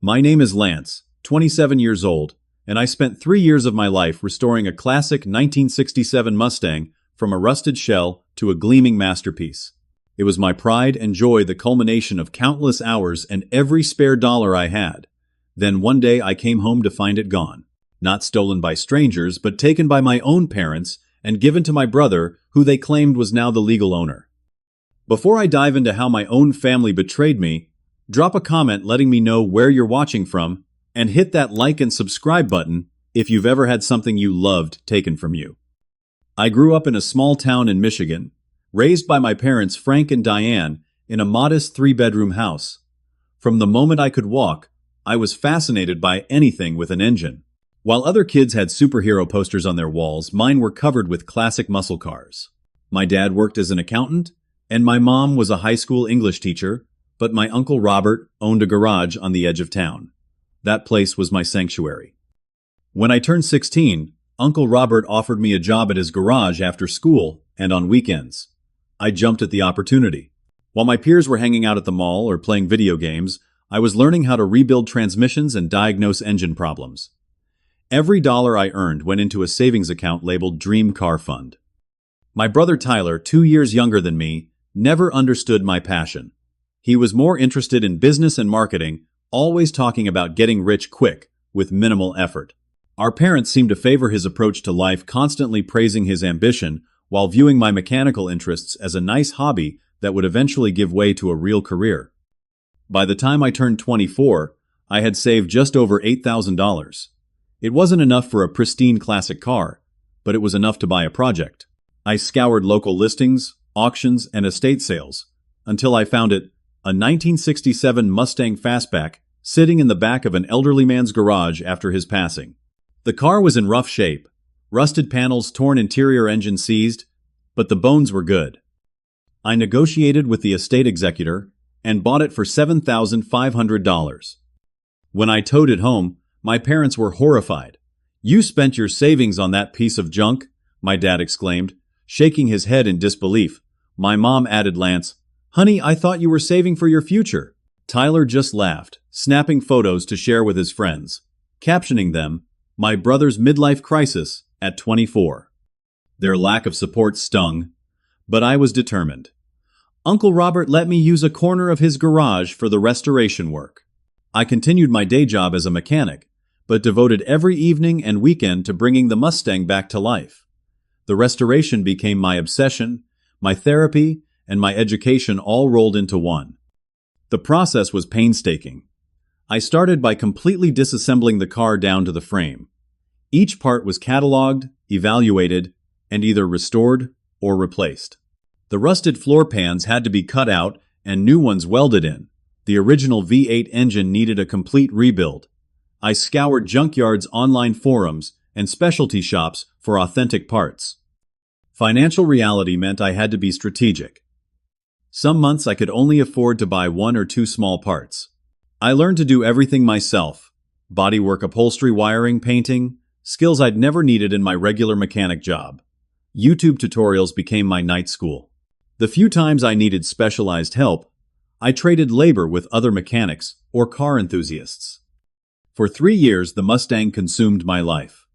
My name is Lance, 27 years old, and I spent 3 years of my life restoring a classic 1967 Mustang from a rusted shell to a gleaming masterpiece. It was my pride and joy, the culmination of countless hours and every spare dollar I had. Then one day I came home to find it gone. Not stolen by strangers, but taken by my own parents and given to my brother, who they claimed was now the legal owner. Before I dive into how my own family betrayed me, drop a comment letting me know where you're watching from, and hit that like and subscribe button if you've ever had something you loved taken from you. I grew up in a small town in Michigan, raised by my parents Frank and Diane in a modest 3-bedroom house. From the moment I could walk, I was fascinated by anything with an engine. While other kids had superhero posters on their walls, mine were covered with classic muscle cars. My dad worked as an accountant, and my mom was a high school English teacher, but my Uncle Robert owned a garage on the edge of town. That place was my sanctuary. When I turned 16, Uncle Robert offered me a job at his garage after school and on weekends. I jumped at the opportunity. While my peers were hanging out at the mall or playing video games, I was learning how to rebuild transmissions and diagnose engine problems. Every dollar I earned went into a savings account labeled Dream Car Fund. My brother Tyler, 2 years younger than me, never understood my passion. He was more interested in business and marketing, always talking about getting rich quick, with minimal effort. Our parents seemed to favor his approach to life, constantly praising his ambition, while viewing my mechanical interests as a nice hobby that would eventually give way to a real career. By the time I turned 24, I had saved just over $8,000. It wasn't enough for a pristine classic car, but it was enough to buy a project. I scoured local listings, auctions, and estate sales, until I found it, a 1967 Mustang Fastback, sitting in the back of an elderly man's garage after his passing. The car was in rough shape, rusted panels, torn interior, engine seized, but the bones were good. I negotiated with the estate executor and bought it for $7,500. When I towed it home, my parents were horrified. "You spent your savings on that piece of junk?" my dad exclaimed, shaking his head in disbelief. My mom added, "Lance, honey, I thought you were saving for your future." Tyler just laughed, snapping photos to share with his friends, captioning them, "My brother's midlife crisis at 24. Their lack of support stung, but I was determined. Uncle Robert let me use a corner of his garage for the restoration work. I continued my day job as a mechanic, but devoted every evening and weekend to bringing the Mustang back to life. The restoration became my obsession, my therapy, and my education all rolled into one. The process was painstaking. I started by completely disassembling the car down to the frame. Each part was cataloged, evaluated, and either restored or replaced. The rusted floor pans had to be cut out and new ones welded in. The original V8 engine needed a complete rebuild. I scoured junkyards, online forums, and specialty shops for authentic parts. Financial reality meant I had to be strategic. Some months I could only afford to buy 1 or 2 small parts. I learned to do everything myself: bodywork, upholstery, wiring, painting, skills I'd never needed in my regular mechanic job. YouTube tutorials became my night school. The few times I needed specialized help, I traded labor with other mechanics or car enthusiasts. For 3 years, the Mustang consumed my life.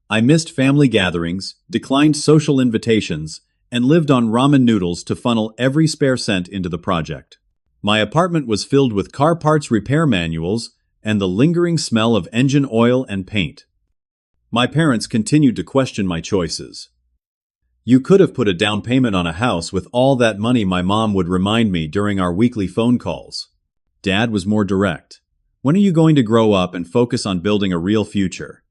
I missed family gatherings, declined social invitations, and lived on ramen noodles to funnel every spare cent into the project. My apartment was filled with car parts, repair manuals, and the lingering smell of engine oil and paint. My parents continued to question my choices. "You could have put a down payment on a house with all that money," my mom would remind me during our weekly phone calls. Dad was more direct. "When are you going to grow up and focus on building a real future?"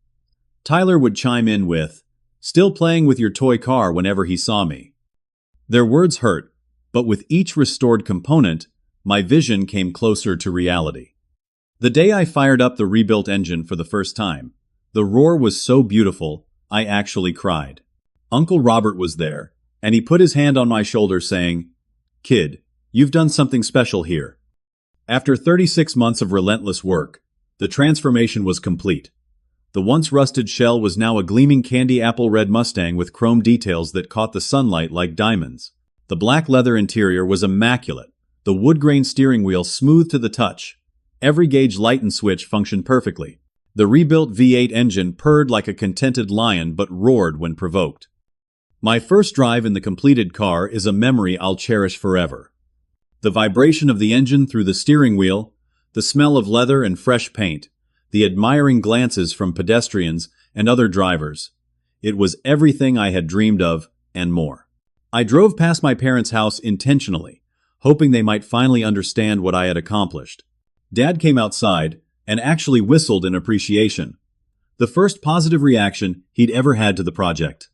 Tyler would chime in with, "Still playing with your toy car," whenever he saw me. Their words hurt, but with each restored component, my vision came closer to reality. The day I fired up the rebuilt engine for the first time, the roar was so beautiful, I actually cried. Uncle Robert was there, and he put his hand on my shoulder saying, "Kid, you've done something special here." After 36 months of relentless work, the transformation was complete. The once rusted shell was now a gleaming candy apple red Mustang with chrome details that caught the sunlight like diamonds. The black leather interior was immaculate, the wood grain steering wheel smooth to the touch, Every gauge light and switch functioned perfectly. The rebuilt V8 engine purred like a contented lion but roared when provoked. My first drive in the completed car is a memory I'll cherish forever. The vibration of the engine through the steering wheel, the smell of leather and fresh paint, the admiring glances from pedestrians and other drivers. It was everything I had dreamed of and more. I drove past my parents' house intentionally, hoping they might finally understand what I had accomplished. Dad came outside and actually whistled in appreciation. The first positive reaction he'd ever had to the project.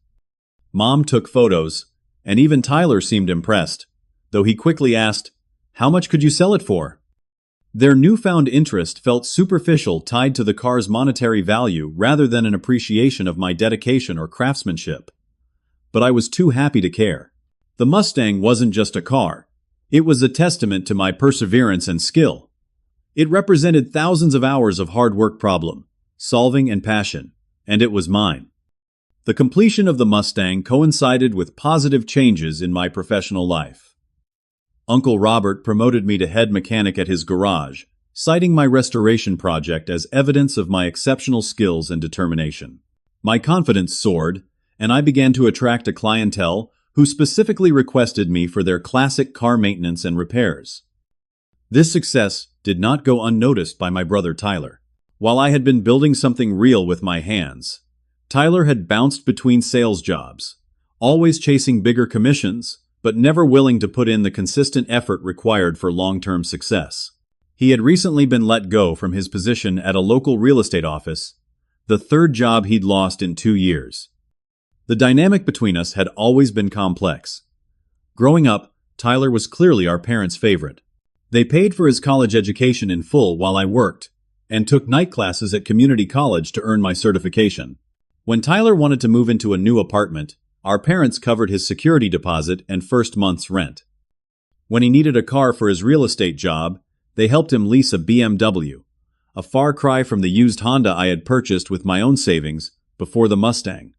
Mom took photos, and even Tyler seemed impressed, though he quickly asked, "How much could you sell it for?" Their newfound interest felt superficial, tied to the car's monetary value rather than an appreciation of my dedication or craftsmanship. But I was too happy to care. The Mustang wasn't just a car. It was a testament to my perseverance and skill. It represented thousands of hours of hard work, problem solving, and passion, and it was mine. The completion of the Mustang coincided with positive changes in my professional life. Uncle Robert promoted me to head mechanic at his garage, citing my restoration project as evidence of my exceptional skills and determination. My confidence soared, and I began to attract a clientele who specifically requested me for their classic car maintenance and repairs. This success did not go unnoticed by my brother Tyler. While I had been building something real with my hands, Tyler had bounced between sales jobs, always chasing bigger commissions, but never willing to put in the consistent effort required for long-term success. He had recently been let go from his position at a local real estate office, the third job he'd lost in 2 years. The dynamic between us had always been complex. Growing up, Tyler was clearly our parents' favorite. They paid for his college education in full while I worked, and took night classes at community college to earn my certification. When Tyler wanted to move into a new apartment, our parents covered his security deposit and first month's rent. When he needed a car for his real estate job, they helped him lease a BMW, a far cry from the used Honda I had purchased with my own savings before the Mustang.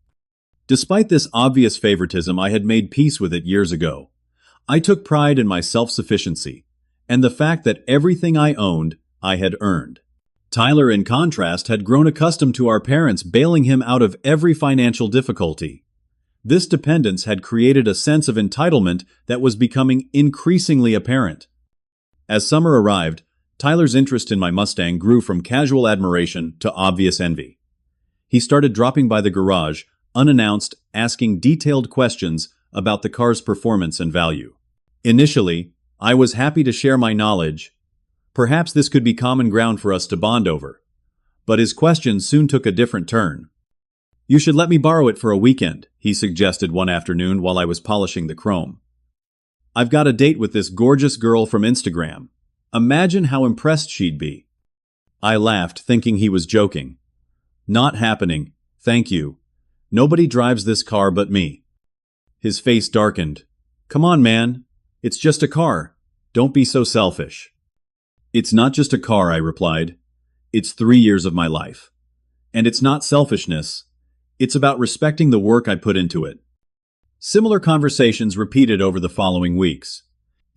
Despite this obvious favoritism, I had made peace with it years ago. I took pride in my self-sufficiency, and the fact that everything I owned, I had earned. Tyler, in contrast, had grown accustomed to our parents bailing him out of every financial difficulty. This dependence had created a sense of entitlement that was becoming increasingly apparent. As summer arrived, Tyler's interest in my Mustang grew from casual admiration to obvious envy. He started dropping by the garage, unannounced, asking detailed questions about the car's performance and value. Initially, I was happy to share my knowledge. Perhaps this could be common ground for us to bond over. But his questions soon took a different turn. "You should let me borrow it for a weekend," he suggested one afternoon while I was polishing the chrome. "I've got a date with this gorgeous girl from Instagram. Imagine how impressed she'd be." I laughed, thinking he was joking. "Not happening, thank you. Nobody drives this car but me." His face darkened. "Come on, man. It's just a car. Don't be so selfish." "It's not just a car," I replied. "It's 3 years of my life. And it's not selfishness. It's about respecting the work I put into it." Similar conversations repeated over the following weeks.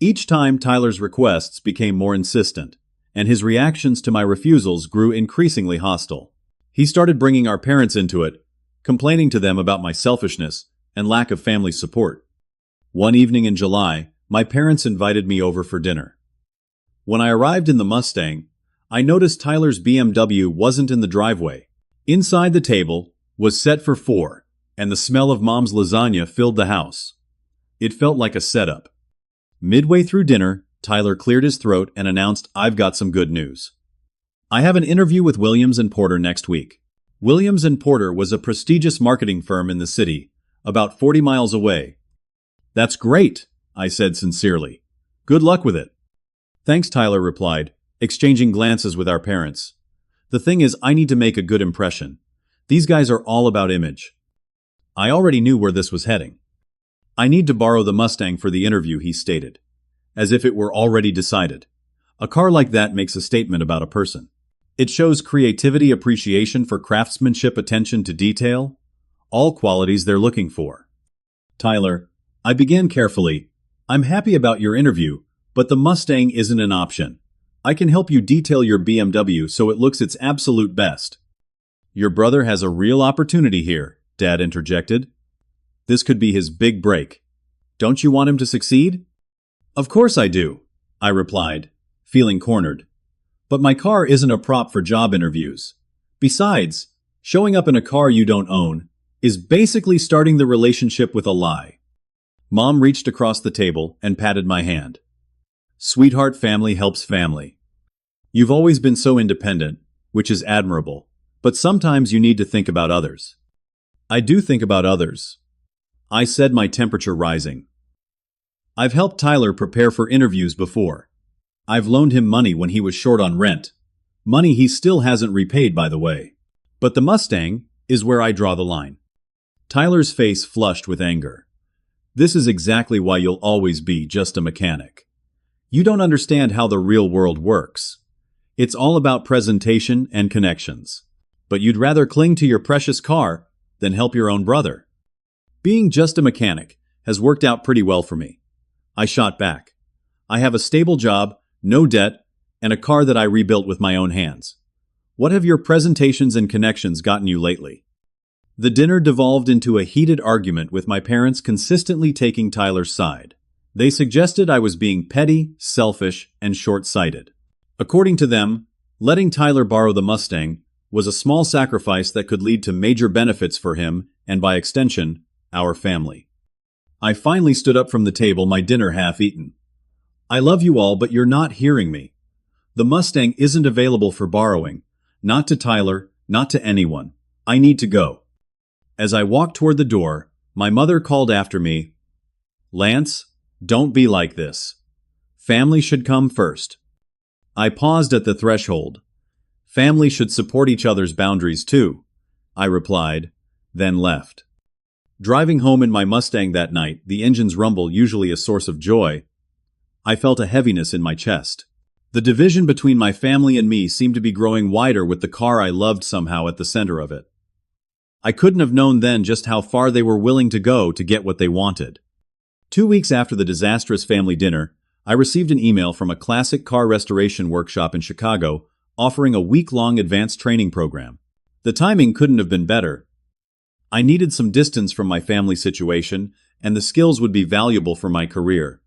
Each time Tyler's requests became more insistent, and his reactions to my refusals grew increasingly hostile. He started bringing our parents into it, complaining to them about my selfishness and lack of family support. One evening in July, my parents invited me over for dinner. When I arrived in the Mustang, I noticed Tyler's BMW wasn't in the driveway. Inside, the table was set for 4, and the smell of Mom's lasagna filled the house. It felt like a setup. Midway through dinner, Tyler cleared his throat and announced, "I've got some good news. I have an interview with Williams & Porter next week." Williams & Porter was a prestigious marketing firm in the city, about 40 miles away. "That's great," I said sincerely. "Good luck with it." "Thanks," Tyler replied, exchanging glances with our parents. "The thing is, I need to make a good impression. These guys are all about image." I already knew where this was heading. "I need to borrow the Mustang for the interview," he stated, as if it were already decided. A car like that makes a statement about a person. It shows creativity, appreciation for craftsmanship, attention to detail, all qualities they're looking for. "Tyler," I began carefully, "I'm happy about your interview, but the Mustang isn't an option. I can help you detail your BMW so it looks its absolute best." "Your brother has a real opportunity here," Dad interjected. "This could be his big break. Don't you want him to succeed?" "Of course I do," I replied, feeling cornered. "But my car isn't a prop for job interviews. Besides, showing up in a car you don't own is basically starting the relationship with a lie." Mom reached across the table and patted my hand. "Sweetheart, family helps family. You've always been so independent, which is admirable, but sometimes you need to think about others." "I do think about others," I said, my temperature rising. "I've helped Tyler prepare for interviews before. I've loaned him money when he was short on rent. Money he still hasn't repaid, by the way. But the Mustang is where I draw the line." Tyler's face flushed with anger. "This is exactly why you'll always be just a mechanic. You don't understand how the real world works. It's all about presentation and connections. But you'd rather cling to your precious car than help your own brother." "Being just a mechanic has worked out pretty well for me," I shot back. "I have a stable job, no debt, and a car that I rebuilt with my own hands. What have your presentations and connections gotten you lately?" The dinner devolved into a heated argument with my parents consistently taking Tyler's side. They suggested I was being petty, selfish, and short-sighted. According to them, letting Tyler borrow the Mustang was a small sacrifice that could lead to major benefits for him and, by extension, our family. I finally stood up from the table, my dinner half-eaten. "I love you all, but you're not hearing me. The Mustang isn't available for borrowing. Not to Tyler, not to anyone. I need to go." As I walked toward the door, my mother called after me, "Lance, don't be like this. Family should come first." I paused at the threshold. "Family should support each other's boundaries too," I replied, then left. Driving home in my Mustang that night, the engine's rumble usually a source of joy, I felt a heaviness in my chest. The division between my family and me seemed to be growing wider with the car I loved somehow at the center of it. I couldn't have known then just how far they were willing to go to get what they wanted. 2 weeks after the disastrous family dinner, I received an email from a classic car restoration workshop in Chicago offering a week-long advanced training program. The timing couldn't have been better. I needed some distance from my family situation, and the skills would be valuable for my career.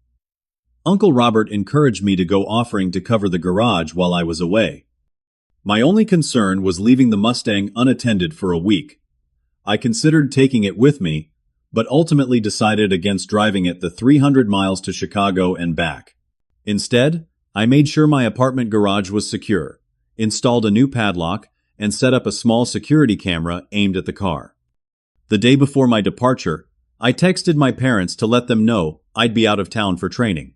Uncle Robert encouraged me to go, offering to cover the garage while I was away. My only concern was leaving the Mustang unattended for a week. I considered taking it with me, but ultimately decided against driving it the 300 miles to Chicago and back. Instead, I made sure my apartment garage was secure, installed a new padlock, and set up a small security camera aimed at the car. The day before my departure, I texted my parents to let them know I'd be out of town for training.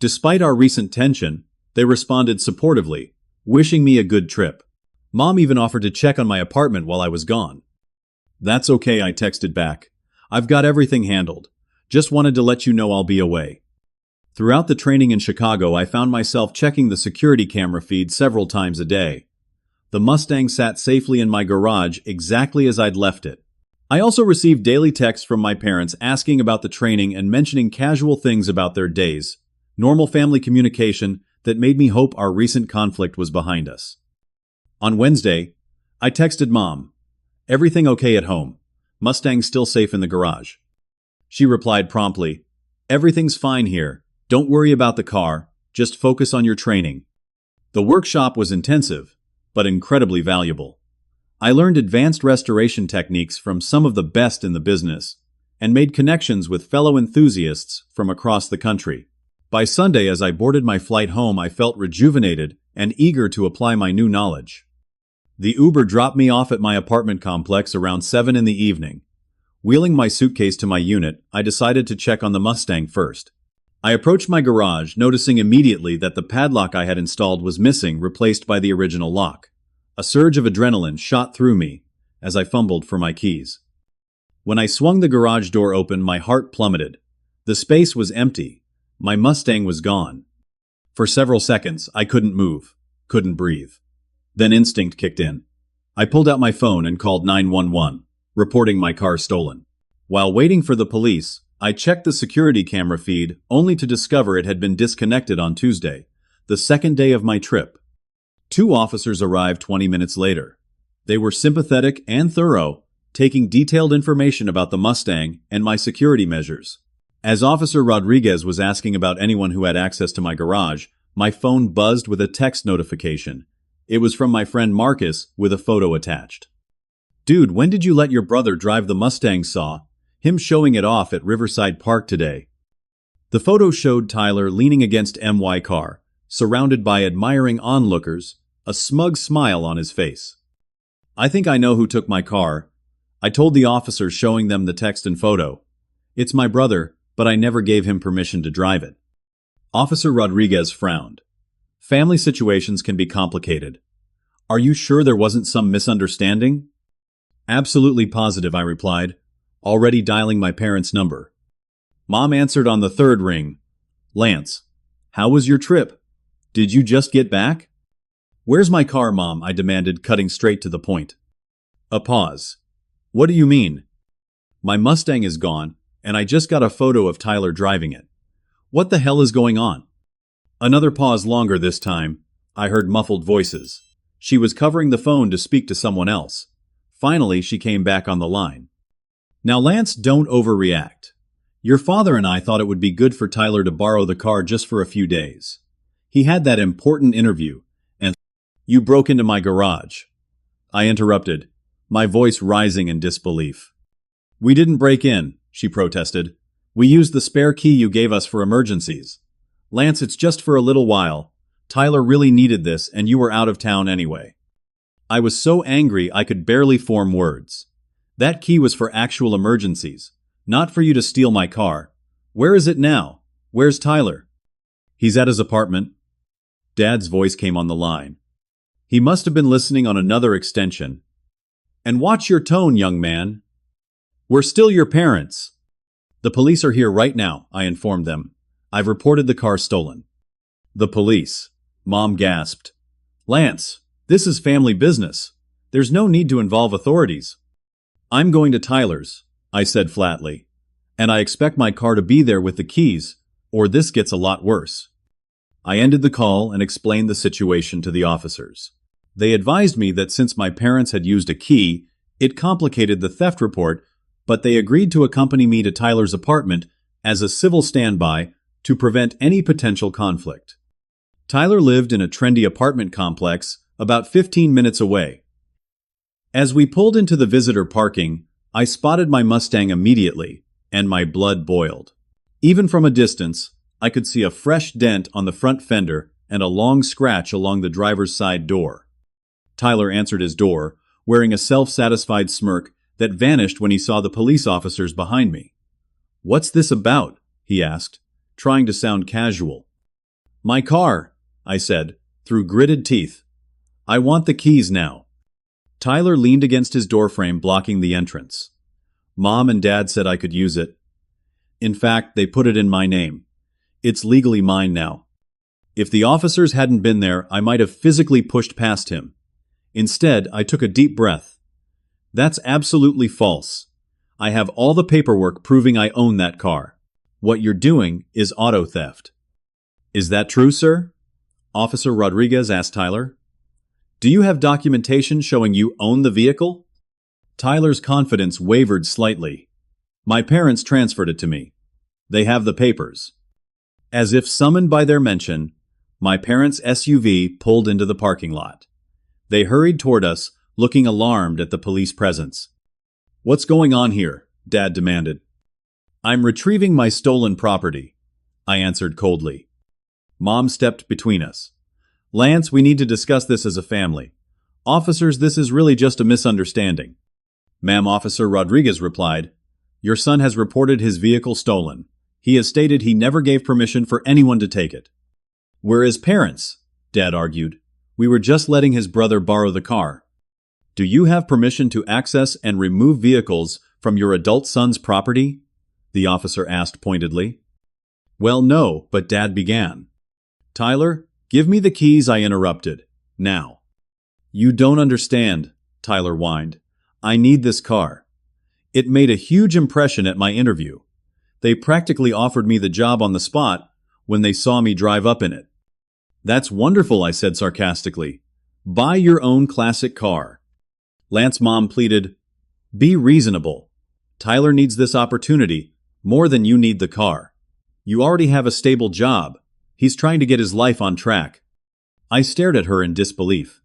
Despite our recent tension, they responded supportively, wishing me a good trip. Mom even offered to check on my apartment while I was gone. "That's okay," I texted back. "I've got everything handled. Just wanted to let you know I'll be away." Throughout the training in Chicago, I found myself checking the security camera feed several times a day. The Mustang sat safely in my garage exactly as I'd left it. I also received daily texts from my parents asking about the training and mentioning casual things about their days, normal family communication that made me hope our recent conflict was behind us. On Wednesday, I texted Mom, "Everything okay at home? Mustang still safe in the garage?" She replied promptly, "Everything's fine here. Don't worry about the car, just focus on your training." The workshop was intensive, but incredibly valuable. I learned advanced restoration techniques from some of the best in the business, and made connections with fellow enthusiasts from across the country. By Sunday, as I boarded my flight home, I felt rejuvenated and eager to apply my new knowledge. The Uber dropped me off at my apartment complex around 7 in the evening. Wheeling my suitcase to my unit, I decided to check on the Mustang first. I approached my garage, noticing immediately that the padlock I had installed was missing, replaced by the original lock. A surge of adrenaline shot through me as I fumbled for my keys. When I swung the garage door open, my heart plummeted. The space was empty. My Mustang was gone. For several seconds, I couldn't move, couldn't breathe. Then instinct kicked in. I pulled out my phone and called 911, reporting my car stolen. While waiting for the police, I checked the security camera feed only to discover it had been disconnected on Tuesday. the second day of my trip. Two officers arrived 20 minutes later. They were sympathetic and thorough, taking detailed information about the Mustang and my security measures. As Officer Rodriguez was asking about anyone who had access to my garage, my phone buzzed with a text notification. It was from my friend Marcus with a photo attached. "Dude, when did you let your brother drive the Mustang? Saw him showing it off at Riverside Park today." The photo showed Tyler leaning against MY car, surrounded by admiring onlookers, a smug smile on his face. "I think I know who took my car," I told the officers, showing them the text and photo. "It's my brother, but I never gave him permission to drive it." Officer Rodriguez frowned. "Family situations can be complicated. Are you sure there wasn't some misunderstanding?" "Absolutely positive," I replied, already dialing my parents' number. Mom answered on the third ring. "Lance, how was your trip? Did you just get back?" "Where's my car, Mom?" I demanded, cutting straight to the point. A pause. "What do you mean?" "My Mustang is gone, and I just got a photo of Tyler driving it. What the hell is going on?" Another pause. Longer this time. I heard muffled voices. She was covering the phone to speak to someone else. Finally, she came back on the line. "Now, Lance, don't overreact. Your father and I thought it would be good for Tyler to borrow the car just for a few days. He had that important interview, and you broke into my garage." I interrupted, my voice rising in disbelief. "We didn't break in," she protested. "We used the spare key you gave us for emergencies. Lance, it's just for a little while. Tyler really needed this, and you were out of town anyway." I was so angry I could barely form words. That key was for actual emergencies, not for you to steal my car. Where is it now? Where's Tyler? "He's at his apartment." Dad's voice came on the line. He must have been listening on another extension. "And watch your tone, young man. We're still your parents." "The police are here right now," I informed them. "I've reported the car stolen." "The police?" Mom gasped. "Lance, this is family business. There's no need to involve authorities." "I'm going to Tyler's," I said flatly. "And I expect my car to be there with the keys, or this gets a lot worse." I ended the call and explained the situation to the officers. They advised me that since my parents had used a key, it complicated the theft report, but they agreed to accompany me to Tyler's apartment as a civil standby to prevent any potential conflict. Tyler lived in a trendy apartment complex about 15 minutes away. As we pulled into the visitor parking, I spotted my Mustang immediately, and my blood boiled. Even from a distance, I could see a fresh dent on the front fender and a long scratch along the driver's side door. Tyler answered his door, wearing a self-satisfied smirk that vanished when he saw the police officers behind me. "What's this about?" he asked, trying to sound casual. "My car," I said, through gritted teeth. "I want the keys now." Tyler leaned against his doorframe, blocking the entrance. "Mom and Dad said I could use it. In fact, they put it in my name. It's legally mine now." If the officers hadn't been there, I might have physically pushed past him. Instead, I took a deep breath. "That's absolutely false. I have all the paperwork proving I own that car. What you're doing is auto theft." "Is that true, sir?" Officer Rodriguez asked Tyler. "Do you have documentation showing you own the vehicle?" Tyler's confidence wavered slightly. "My parents transferred it to me. They have the papers." As if summoned by their mention, my parents' SUV pulled into the parking lot. They hurried toward us, looking alarmed at the police presence. "What's going on here?" Dad demanded. "I'm retrieving my stolen property," I answered coldly. Mom stepped between us. "Lance, we need to discuss this as a family. Officers, this is really just a misunderstanding." "Ma'am," Officer Rodriguez replied, "your son has reported his vehicle stolen. He has stated he never gave permission for anyone to take it." "We're his parents," Dad argued. "We were just letting his brother borrow the car." "Do you have permission to access and remove vehicles from your adult son's property?" the officer asked pointedly. "Well, no," but Dad began. "Tyler, give me the keys," I interrupted. "Now." "You don't understand," Tyler whined. "I need this car. It made a huge impression at my interview. They practically offered me the job on the spot when they saw me drive up in it." That's wonderful, I said sarcastically. Buy your own classic car. Lance's mom pleaded, Be reasonable. Tyler needs this opportunity more than you need the car. You already have a stable job. He's trying to get his life on track. I stared at her in disbelief.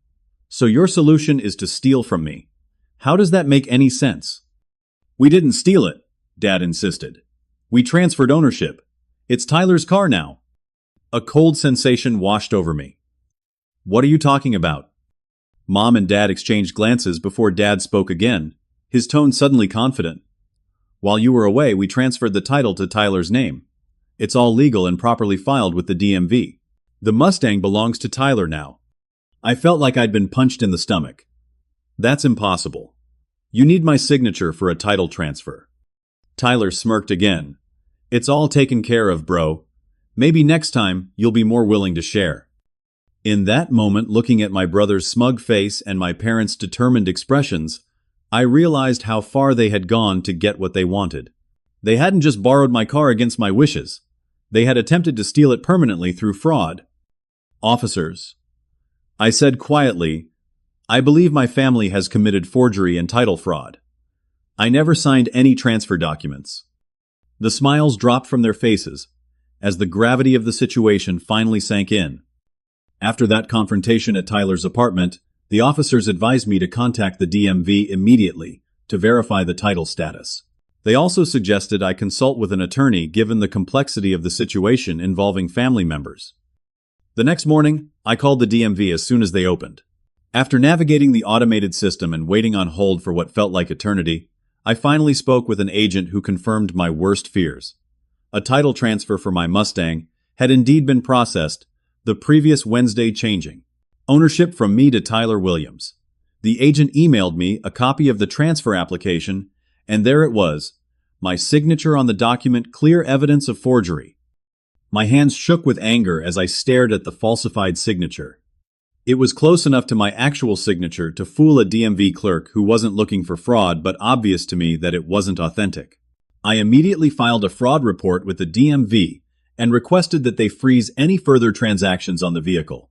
So your solution is to steal from me. How does that make any sense? We didn't steal it, Dad insisted. We transferred ownership. It's Tyler's car now. A cold sensation washed over me. What are you talking about? Mom and Dad exchanged glances before Dad spoke again, his tone suddenly confident. While you were away, we transferred the title to Tyler's name. It's all legal and properly filed with the DMV. The Mustang belongs to Tyler now. I felt like I'd been punched in the stomach. That's impossible. You need my signature for a title transfer. Tyler smirked again. It's all taken care of, bro. Maybe next time you'll be more willing to share. In that moment, looking at my brother's smug face and my parents' determined expressions, I realized how far they had gone to get what they wanted. They hadn't just borrowed my car against my wishes. They had attempted to steal it permanently through fraud. Officers, I said quietly, I believe my family has committed forgery and title fraud. I never signed any transfer documents. The smiles dropped from their faces as the gravity of the situation finally sank in. After that confrontation at Tyler's apartment, the officers advised me to contact the DMV immediately to verify the title status. They also suggested I consult with an attorney given the complexity of the situation involving family members. The next morning, I called the DMV as soon as they opened. After navigating the automated system and waiting on hold for what felt like eternity, I finally spoke with an agent who confirmed my worst fears. A title transfer for my Mustang had indeed been processed, the previous Wednesday changing ownership from me to Tyler Williams. The agent emailed me a copy of the transfer application, and there it was, my signature on the document, clear evidence of forgery. My hands shook with anger as I stared at the falsified signature. It was close enough to my actual signature to fool a DMV clerk who wasn't looking for fraud, but obvious to me that it wasn't authentic. I immediately filed a fraud report with the DMV and requested that they freeze any further transactions on the vehicle.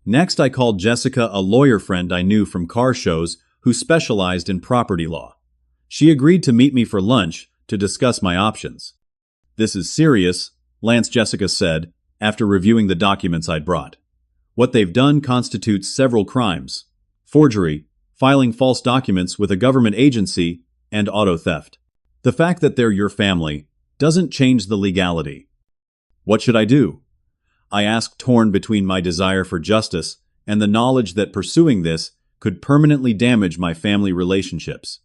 Next, I called Jessica, a lawyer friend I knew from car shows who specialized in property law. She agreed to meet me for lunch to discuss my options. This is serious, Jessica said, after reviewing the documents I'd brought. What they've done constitutes several crimes: forgery, filing false documents with a government agency, and auto theft. The fact that they're your family doesn't change the legality. What should I do? I asked, torn between my desire for justice and the knowledge that pursuing this could permanently damage my family relationships.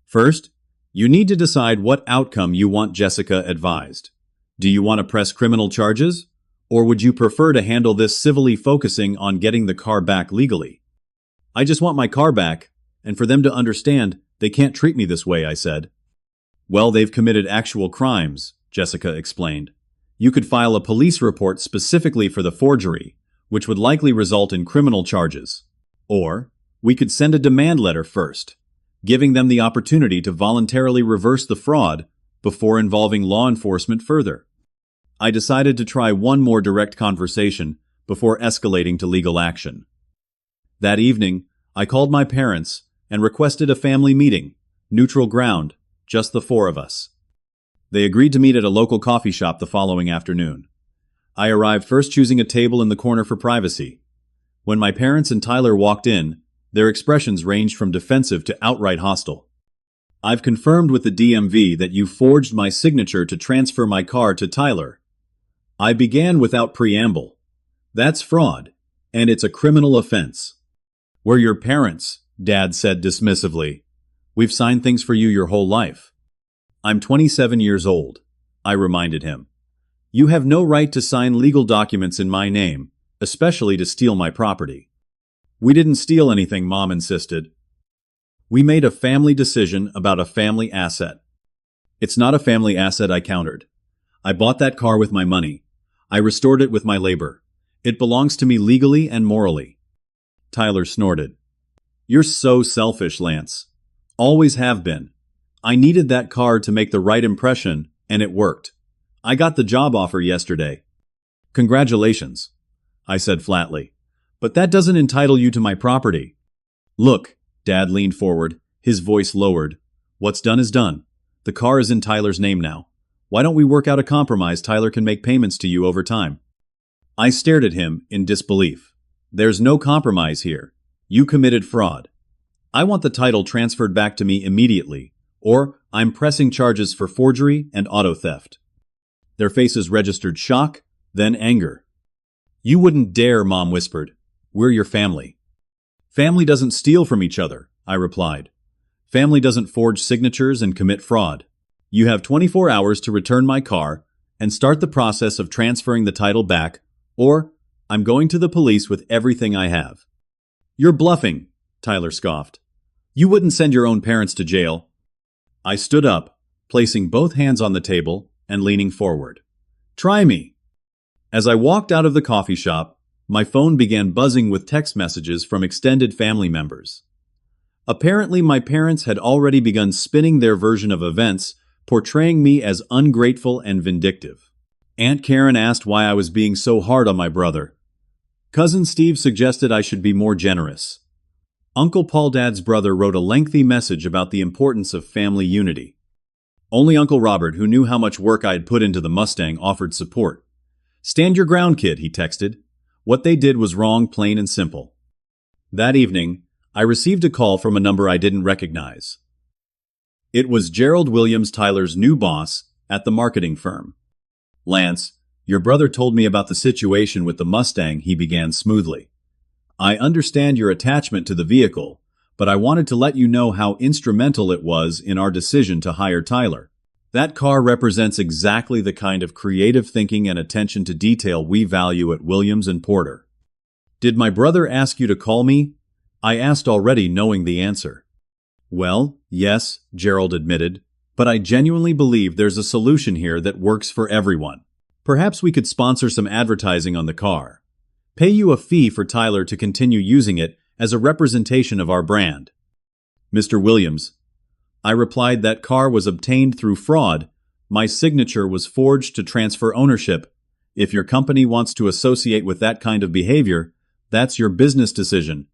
First, you need to decide what outcome you want, Jessica advised. Do you want to press criminal charges? Or would you prefer to handle this civilly, focusing on getting the car back legally? I just want my car back, and for them to understand they can't treat me this way, I said. Well, they've committed actual crimes, Jessica explained. You could file a police report specifically for the forgery, which would likely result in criminal charges. Or, we could send a demand letter first, giving them the opportunity to voluntarily reverse the fraud before involving law enforcement further. I decided to try one more direct conversation before escalating to legal action. That evening, I called my parents and requested a family meeting, neutral ground, just the four of us. They agreed to meet at a local coffee shop the following afternoon. I arrived first, choosing a table in the corner for privacy. When my parents and Tyler walked in, their expressions ranged from defensive to outright hostile. I've confirmed with the DMV that you forged my signature to transfer my car to Tyler. I began without preamble. That's fraud, and it's a criminal offense. We're your parents, Dad said dismissively. We've signed things for you your whole life. I'm 27 years old, I reminded him. You have no right to sign legal documents in my name, especially to steal my property. We didn't steal anything, Mom insisted. We made a family decision about a family asset. It's not a family asset, I countered. I bought that car with my money. I restored it with my labor. It belongs to me legally and morally. Tyler snorted. You're so selfish, Lance. Always have been. I needed that car to make the right impression, and it worked. I got the job offer yesterday. Congratulations. I said flatly. "But that doesn't entitle you to my property." "Look," Dad leaned forward, his voice lowered. "What's done is done. The car is in Tyler's name now. Why don't we work out a compromise? Tyler can make payments to you over time." I stared at him in disbelief. "There's no compromise here. You committed fraud. I want the title transferred back to me immediately, or I'm pressing charges for forgery and auto theft." Their faces registered shock, then anger. "You wouldn't dare," Mom whispered. "We're your family." "Family doesn't steal from each other," I replied. "Family doesn't forge signatures and commit fraud. You have 24 hours to return my car and start the process of transferring the title back, or I'm going to the police with everything I have." "You're bluffing," Tyler scoffed. "You wouldn't send your own parents to jail." I stood up, placing both hands on the table and leaning forward. "Try me." As I walked out of the coffee shop, my phone began buzzing with text messages from extended family members. Apparently, my parents had already begun spinning their version of events, portraying me as ungrateful and vindictive. Aunt Karen asked why I was being so hard on my brother. Cousin Steve suggested I should be more generous. Uncle Paul, Dad's brother, wrote a lengthy message about the importance of family unity. Only Uncle Robert, who knew how much work I had put into the Mustang, offered support. "Stand your ground, kid," he texted. "What they did was wrong, plain and simple." That evening, I received a call from a number I didn't recognize. It was Gerald Williams, Tyler's new boss at the marketing firm. "Lance, your brother told me about the situation with the Mustang," he began smoothly. "I understand your attachment to the vehicle, but I wanted to let you know how instrumental it was in our decision to hire Tyler. That car represents exactly the kind of creative thinking and attention to detail we value at Williams & Porter." "Did my brother ask you to call me?" I asked, already knowing the answer. "Well, yes," Gerald admitted, "but I genuinely believe there's a solution here that works for everyone. Perhaps we could sponsor some advertising on the car. Pay you a fee for Tyler to continue using it as a representation of our brand." "Mr. Williams," I replied, "that car was obtained through fraud. My signature was forged to transfer ownership. If your company wants to associate with that kind of behavior, that's your business decision."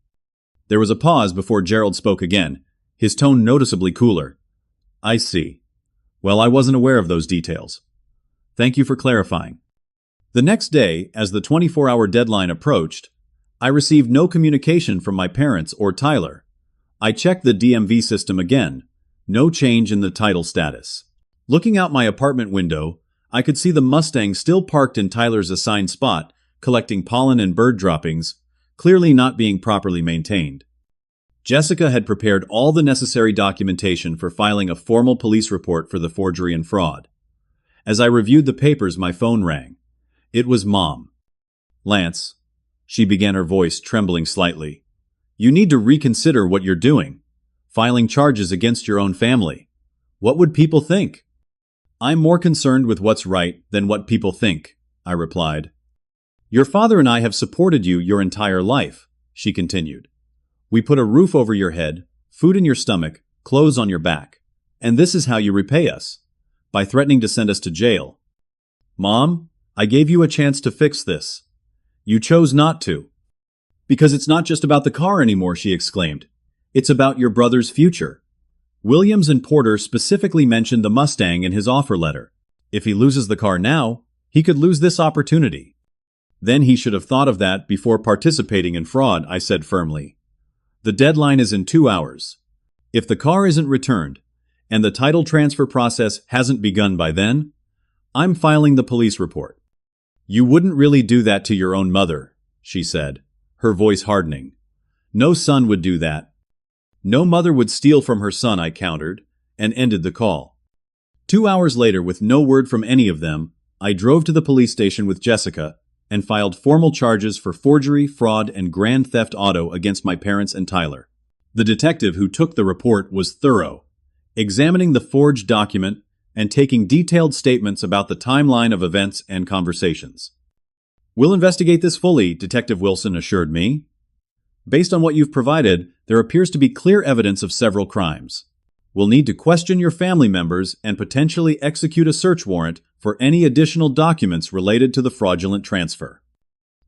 There was a pause before Gerald spoke again, his tone noticeably cooler. "I see. Well, I wasn't aware of those details. Thank you for clarifying." The next day, as the 24-hour deadline approached, I received no communication from my parents or Tyler. I checked the DMV system again. No change in the title status. Looking out my apartment window, I could see the Mustang still parked in Tyler's assigned spot, collecting pollen and bird droppings, clearly not being properly maintained. Jessica had prepared all the necessary documentation for filing a formal police report for the forgery and fraud. As I reviewed the papers, my phone rang. It was Mom. "Lance," she began, her voice trembling slightly, "you need to reconsider what you're doing. Filing charges against your own family. What would people think?" "I'm more concerned with what's right than what people think," I replied. "Your father and I have supported you your entire life," she continued. "We put a roof over your head, food in your stomach, clothes on your back. And this is how you repay us. By threatening to send us to jail. Mom, I gave you a chance to fix this. You chose not to." "Because it's not just about the car anymore," she exclaimed. "It's about your brother's future. Williams and Porter specifically mentioned the Mustang in his offer letter. If he loses the car now, he could lose this opportunity." "Then he should have thought of that before participating in fraud," I said firmly. "The deadline is in 2 hours. If the car isn't returned, and the title transfer process hasn't begun by then, I'm filing the police report." "You wouldn't really do that to your own mother," she said, her voice hardening. "No son would do that." "No mother would steal from her son," I countered, and ended the call. 2 hours later, with no word from any of them, I drove to the police station with Jessica and filed formal charges for forgery, fraud, and grand theft auto against my parents and Tyler. The detective who took the report was thorough, examining the forged document and taking detailed statements about the timeline of events and conversations. "We'll investigate this fully," Detective Wilson assured me. "Based on what you've provided, there appears to be clear evidence of several crimes. We'll need to question your family members and potentially execute a search warrant for any additional documents related to the fraudulent transfer."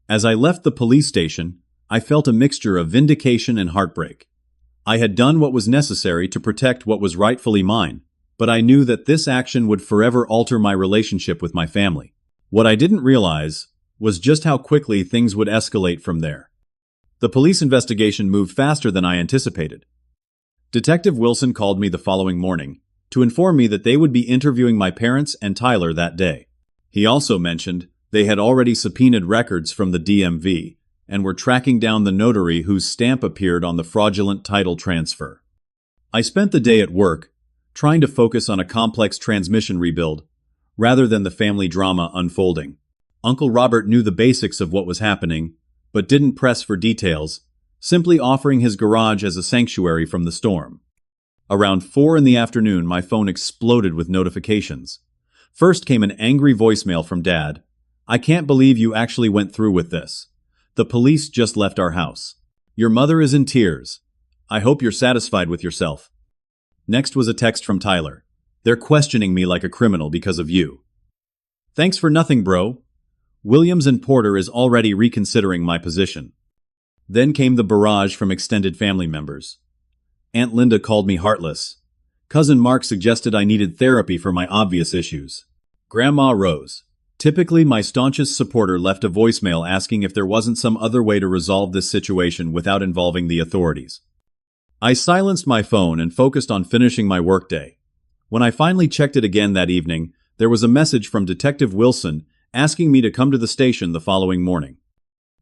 As I left the police station, I felt a mixture of vindication and heartbreak. I had done what was necessary to protect what was rightfully mine, but I knew that this action would forever alter my relationship with my family. What I didn't realize was just how quickly things would escalate from there. The police investigation moved faster than I anticipated. Detective Wilson called me the following morning to inform me that they would be interviewing my parents and Tyler that day. He also mentioned they had already subpoenaed records from the DMV and were tracking down the notary whose stamp appeared on the fraudulent title transfer. I spent the day at work, trying to focus on a complex transmission rebuild, rather than the family drama unfolding. Uncle Robert knew the basics of what was happening, but didn't press for details, simply offering his garage as a sanctuary from the storm. Around 4 in the afternoon, my phone exploded with notifications. First came an angry voicemail from Dad. "I can't believe you actually went through with this. The police just left our house. Your mother is in tears. I hope you're satisfied with yourself." Next was a text from Tyler. "They're questioning me like a criminal because of you." "Thanks for nothing, bro. Williams and Porter is already reconsidering my position." Then came the barrage from extended family members. Aunt Linda called me heartless. Cousin Mark suggested I needed therapy for my obvious issues. Grandma Rose, typically my staunchest supporter, left a voicemail asking if there wasn't some other way to resolve this situation without involving the authorities. I silenced my phone and focused on finishing my workday. When I finally checked it again that evening, there was a message from Detective Wilson asking me to come to the station the following morning.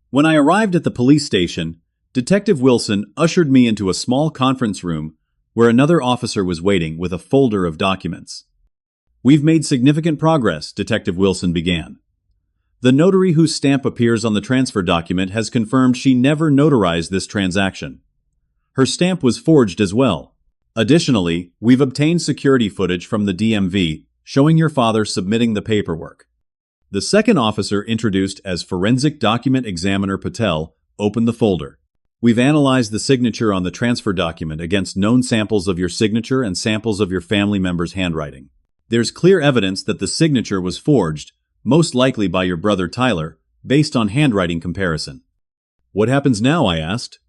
When I arrived at the police station, Detective Wilson ushered me into a small conference room where another officer was waiting with a folder of documents. "We've made significant progress," Detective Wilson began. "The notary whose stamp appears on the transfer document has confirmed she never notarized this transaction. Her stamp was forged as well. Additionally, we've obtained security footage from the DMV showing your father submitting the paperwork." The second officer, introduced as Forensic Document Examiner Patel, opened the folder. "We've analyzed the signature on the transfer document against known samples of your signature and samples of your family members' handwriting. There's clear evidence that the signature was forged, most likely by your brother Tyler, based on handwriting comparison." "What happens now?" I asked.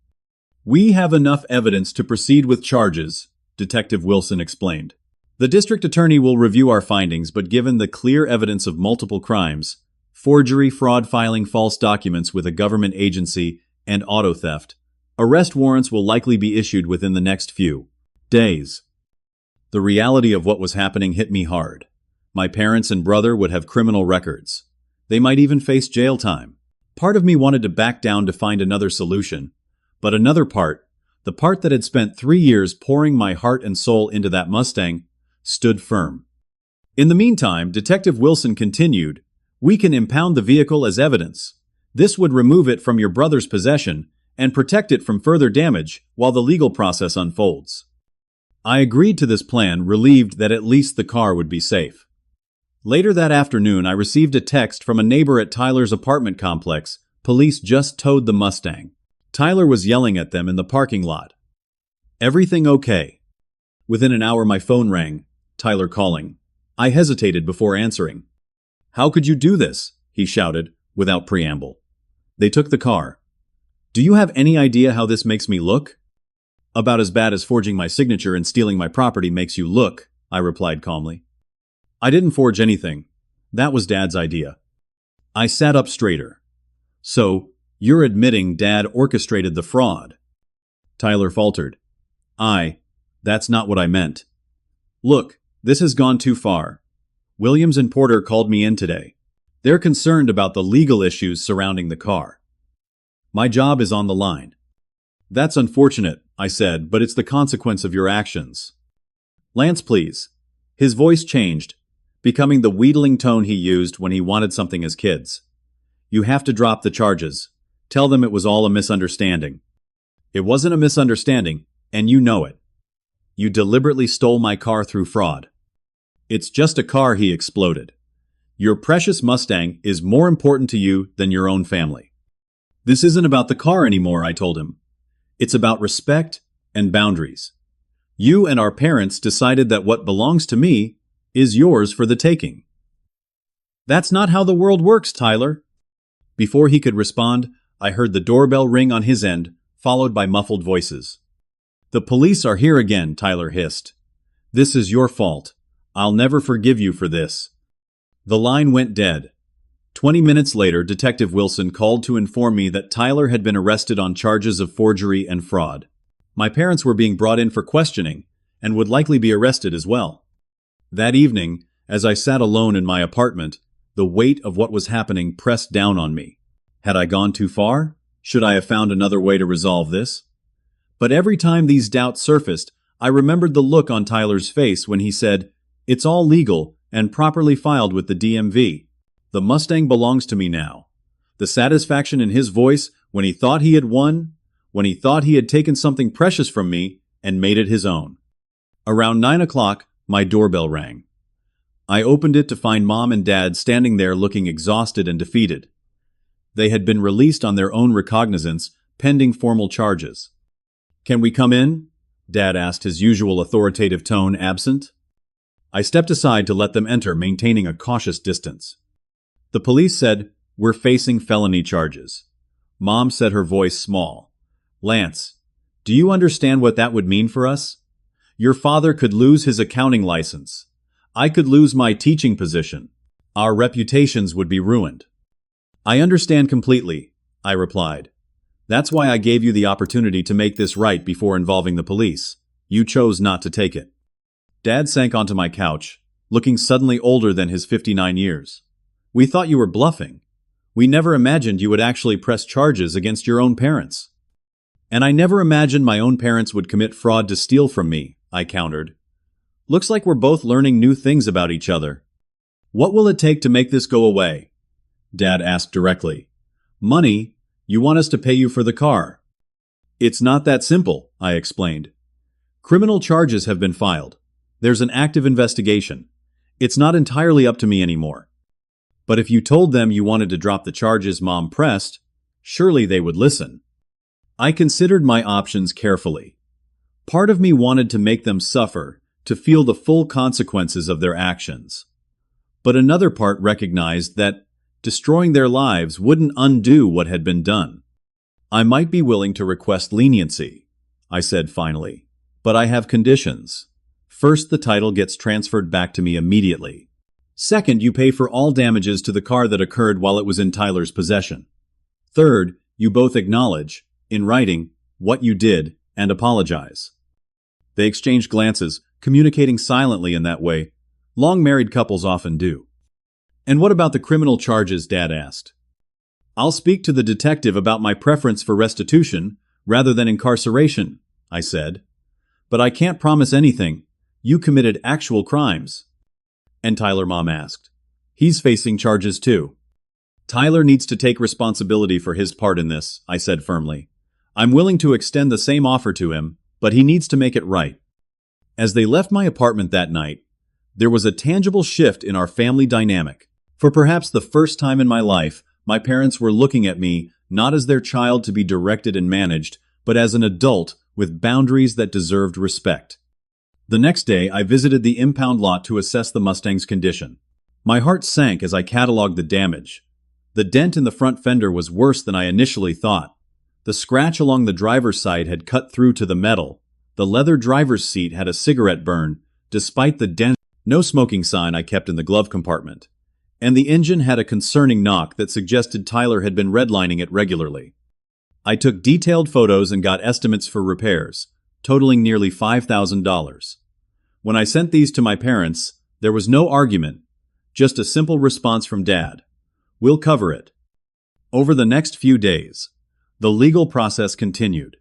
"We have enough evidence to proceed with charges," Detective Wilson explained. "The district attorney will review our findings, but given the clear evidence of multiple crimes, forgery, fraud, filing false documents with a government agency, and auto theft, arrest warrants will likely be issued within the next few days." The reality of what was happening hit me hard. My parents and brother would have criminal records. They might even face jail time. Part of me wanted to back down to find another solution, but another part, the part that had spent 3 years pouring my heart and soul into that Mustang, stood firm. In the meantime, Detective Wilson continued, "We can impound the vehicle as evidence. This would remove it from your brother's possession and protect it from further damage while the legal process unfolds." I agreed to this plan, relieved that at least the car would be safe. Later that afternoon, I received a text from a neighbor at Tyler's apartment complex. Police just towed the Mustang. Tyler was yelling at them in the parking lot. "Everything okay?" Within an hour, my phone rang. Tyler calling. I hesitated before answering. "How could you do this?" he shouted, without preamble. "They took the car. Do you have any idea how this makes me look?" "About as bad as forging my signature and stealing my property makes you look," I replied calmly. "I didn't forge anything. That was Dad's idea." I sat up straighter. "So, you're admitting Dad orchestrated the fraud?" Tyler faltered. That's not what I meant. Look, this has gone too far. Williams and Porter called me in today. They're concerned about the legal issues surrounding the car. My job is on the line." "That's unfortunate," I said, "but it's the consequence of your actions." "Lance, please." His voice changed, becoming the wheedling tone he used when he wanted something as kids. "You have to drop the charges. Tell them it was all a misunderstanding." "It wasn't a misunderstanding, and you know it. You deliberately stole my car through fraud." "It's just a car," he exploded. "Your precious Mustang is more important to you than your own family." "This isn't about the car anymore," I told him. "It's about respect and boundaries. You and our parents decided that what belongs to me is yours for the taking." "That's not how the world works, Tyler." Before he could respond, I heard the doorbell ring on his end, followed by muffled voices. "The police are here again," Tyler hissed. "This is your fault. I'll never forgive you for this." The line went dead. 20 minutes later, Detective Wilson called to inform me that Tyler had been arrested on charges of forgery and fraud. My parents were being brought in for questioning, and would likely be arrested as well. That evening, as I sat alone in my apartment, the weight of what was happening pressed down on me. Had I gone too far? Should I have found another way to resolve this? But every time these doubts surfaced, I remembered the look on Tyler's face when he said, "It's all legal and properly filed with the DMV. The Mustang belongs to me now." The satisfaction in his voice when he thought he had won, when he thought he had taken something precious from me and made it his own. Around 9 o'clock, my doorbell rang. I opened it to find Mom and Dad standing there looking exhausted and defeated. They had been released on their own recognizance, pending formal charges. "Can we come in?" Dad asked, his usual authoritative tone absent. I stepped aside to let them enter, maintaining a cautious distance. The police said, "We're facing felony charges." Mom said, her voice small. "Lance, do you understand what that would mean for us? Your father could lose his accounting license. I could lose my teaching position. Our reputations would be ruined." "I understand completely," I replied. "That's why I gave you the opportunity to make this right before involving the police. You chose not to take it." Dad sank onto my couch, looking suddenly older than his 59 years. "We thought you were bluffing. We never imagined you would actually press charges against your own parents." "And I never imagined my own parents would commit fraud to steal from me," I countered. "Looks like we're both learning new things about each other." "What will it take to make this go away?" Dad asked directly. "Money? You want us to pay you for the car?" "It's not that simple," I explained. "Criminal charges have been filed. There's an active investigation. It's not entirely up to me anymore." "But if you told them you wanted to drop the charges," Mom pressed, "surely they would listen." I considered my options carefully. Part of me wanted to make them suffer, to feel the full consequences of their actions. But another part recognized that destroying their lives wouldn't undo what had been done. "I might be willing to request leniency," I said finally, "but I have conditions. First, the title gets transferred back to me immediately. Second, you pay for all damages to the car that occurred while it was in Tyler's possession. Third, you both acknowledge, in writing, what you did and apologize." They exchanged glances, communicating silently in that way. Long married couples often do. "And what about the criminal charges?" Dad asked. "I'll speak to the detective about my preference for restitution rather than incarceration," I said. "But I can't promise anything. You committed actual crimes." "And Tyler?" Mom asked. "He's facing charges too." "Tyler needs to take responsibility for his part in this," I said firmly. "I'm willing to extend the same offer to him, but he needs to make it right." As they left my apartment that night, there was a tangible shift in our family dynamic. For perhaps the first time in my life, my parents were looking at me not as their child to be directed and managed, but as an adult with boundaries that deserved respect. The next day, I visited the impound lot to assess the Mustang's condition. My heart sank as I cataloged the damage. The dent in the front fender was worse than I initially thought. The scratch along the driver's side had cut through to the metal. The leather driver's seat had a cigarette burn, despite the dent. No smoking sign I kept in the glove compartment. And the engine had a concerning knock that suggested Tyler had been redlining it regularly. I took detailed photos and got estimates for repairs, totaling nearly $5,000. When I sent these to my parents, there was no argument, just a simple response from Dad. "We'll cover it." Over the next few days, the legal process continued.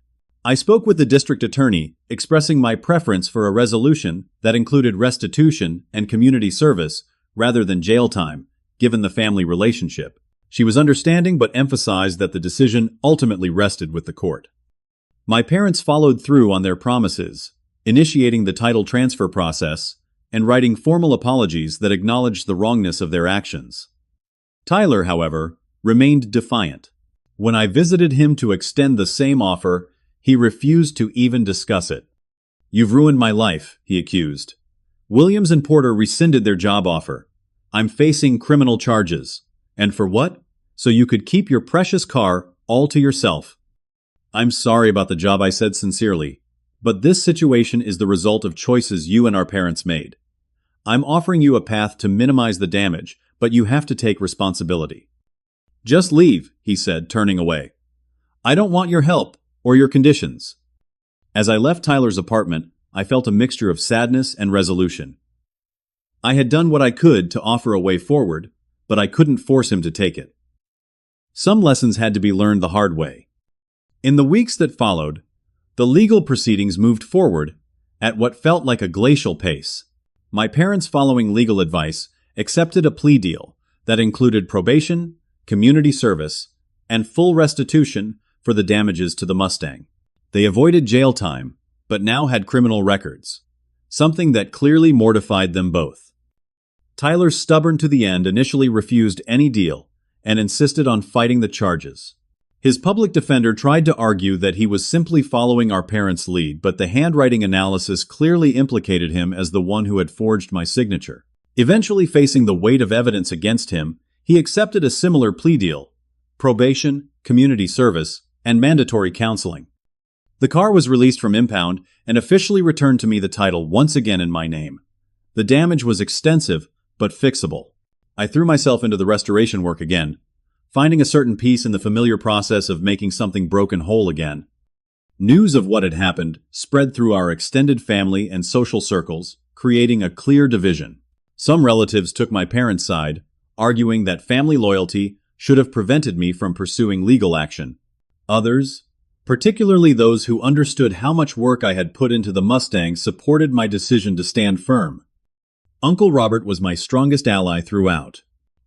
I spoke with the district attorney, expressing my preference for a resolution that included restitution and community service rather than jail time, given the family relationship. She was understanding but emphasized that the decision ultimately rested with the court. My parents followed through on their promises, initiating the title transfer process and writing formal apologies that acknowledged the wrongness of their actions. Tyler, however, remained defiant. When I visited him to extend the same offer, he refused to even discuss it. "You've ruined my life," he accused. "Williams and Porter rescinded their job offer. I'm facing criminal charges. And for what? so you could keep your precious car all to yourself. I'm sorry about the job, I said sincerely, but this situation is the result of choices you and our parents made. I'm offering you a path to minimize the damage, but you have to take responsibility. Just leave, he said, turning away. I don't want your help or your conditions. As I left Tyler's apartment, I felt a mixture of sadness and resolution. I had done what I could to offer a way forward, but I couldn't force him to take it. Some lessons had to be learned the hard way. In the weeks that followed, the legal proceedings moved forward at what felt like a glacial pace. My parents, following legal advice, accepted a plea deal that included probation, community service, and full restitution for the damages to the Mustang. They avoided jail time, but now had criminal records, something that clearly mortified them both. Tyler, stubborn to the end, initially refused any deal and insisted on fighting the charges. His public defender tried to argue that he was simply following our parents' lead, but the handwriting analysis clearly implicated him as the one who had forged my signature. Eventually, facing the weight of evidence against him, he accepted a similar plea deal: probation, community service, and mandatory counseling. The car was released from impound and officially returned to me, the title once again in my name. The damage was extensive, but fixable. I threw myself into the restoration work again, finding a certain peace in the familiar process of making something broken whole again. News of what had happened spread through our extended family and social circles, creating a clear division. Some relatives took my parents' side, arguing that family loyalty should have prevented me from pursuing legal action. Others, particularly those who understood how much work I had put into the Mustang, supported my decision to stand firm. Uncle Robert was my strongest ally throughout.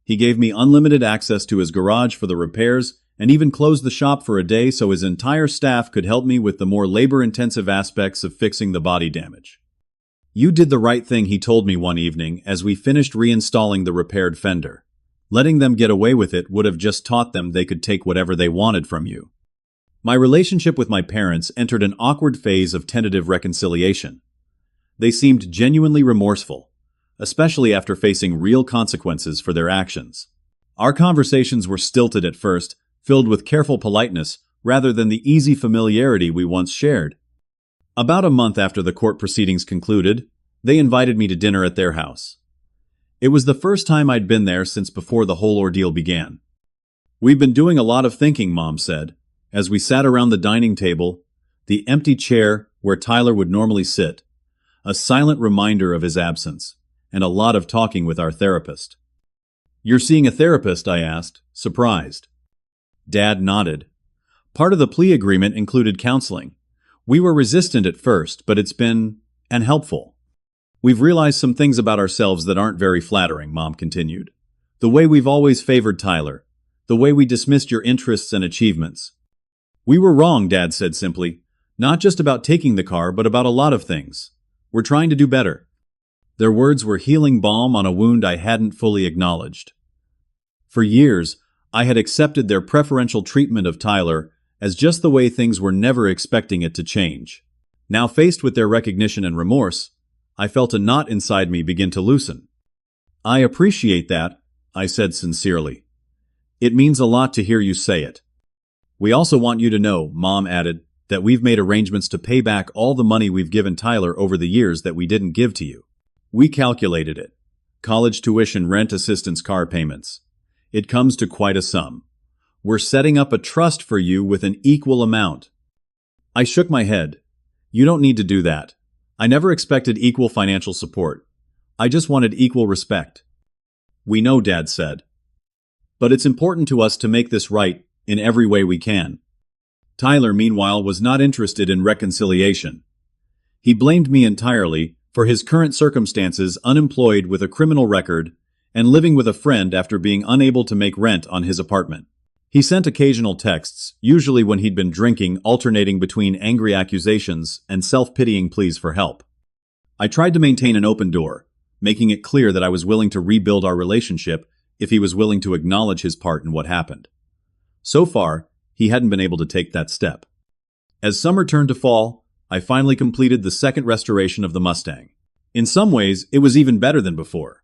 He gave me unlimited access to his garage for the repairs and even closed the shop for a day so his entire staff could help me with the more labor-intensive aspects of fixing the body damage. You did the right thing, he told me one evening as we finished reinstalling the repaired fender. Letting them get away with it would have just taught them they could take whatever they wanted from you. My relationship with my parents entered an awkward phase of tentative reconciliation. They seemed genuinely remorseful, especially after facing real consequences for their actions. Our conversations were stilted at first, filled with careful politeness rather than the easy familiarity we once shared. About a month after the court proceedings concluded, they invited me to dinner at their house. It was the first time I'd been there since before the whole ordeal began. We've been doing a lot of thinking, Mom said, as we sat around the dining table, the empty chair where Tyler would normally sit, a silent reminder of his absence, and a lot of talking with our therapist. You're seeing a therapist? I asked, surprised. Dad nodded. Part of the plea agreement included counseling. We were resistant at first, but it's been helpful. We've realized some things about ourselves that aren't very flattering, Mom continued. The way we've always favored Tyler, the way we dismissed your interests and achievements. We were wrong, Dad said simply. Not just about taking the car, but about a lot of things. We're trying to do better. Their words were healing balm on a wound I hadn't fully acknowledged. For years, I had accepted their preferential treatment of Tyler as just the way things were, never expecting it to change. Now, faced with their recognition and remorse, I felt a knot inside me begin to loosen. I appreciate that, I said sincerely. It means a lot to hear you say it. We also want you to know, Mom added, that we've made arrangements to pay back all the money we've given Tyler over the years that we didn't give to you. We calculated it. College tuition, rent assistance, car payments. It comes to quite a sum. We're setting up a trust for you with an equal amount. I shook my head. You don't need to do that. I never expected equal financial support. I just wanted equal respect. We know, Dad said. But it's important to us to make this right in every way we can. Tyler, meanwhile, was not interested in reconciliation. He blamed me entirely for his current circumstances, unemployed with a criminal record and living with a friend after being unable to make rent on his apartment. He sent occasional texts, usually when he'd been drinking, alternating between angry accusations and self-pitying pleas for help. I tried to maintain an open door, making it clear that I was willing to rebuild our relationship if he was willing to acknowledge his part in what happened. So far, he hadn't been able to take that step. As summer turned to fall, I finally completed the second restoration of the Mustang. In some ways, it was even better than before.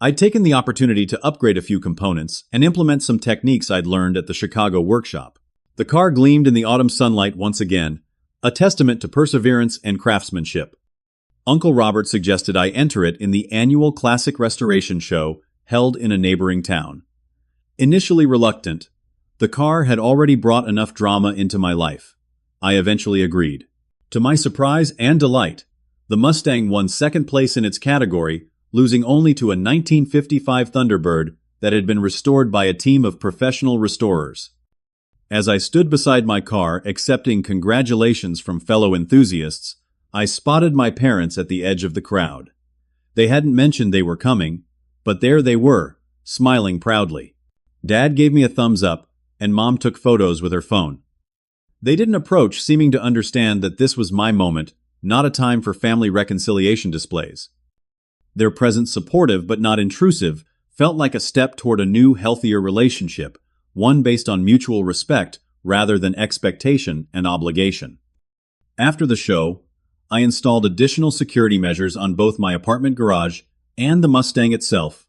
I'd taken the opportunity to upgrade a few components and implement some techniques I'd learned at the Chicago workshop. The car gleamed in the autumn sunlight once again, a testament to perseverance and craftsmanship. Uncle Robert suggested I enter it in the annual classic restoration show held in a neighboring town. Initially reluctant, the car had already brought enough drama into my life. I eventually agreed. To my surprise and delight, the Mustang won second place in its category, losing only to a 1955 Thunderbird that had been restored by a team of professional restorers. As I stood beside my car accepting congratulations from fellow enthusiasts, I spotted my parents at the edge of the crowd. They hadn't mentioned they were coming, but there they were, smiling proudly. Dad gave me a thumbs up, and Mom took photos with her phone. They didn't approach, seeming to understand that this was my moment, not a time for family reconciliation displays. Their presence, supportive but not intrusive, felt like a step toward a new, healthier relationship, one based on mutual respect rather than expectation and obligation. After the show, I installed additional security measures on both my apartment garage and the Mustang itself.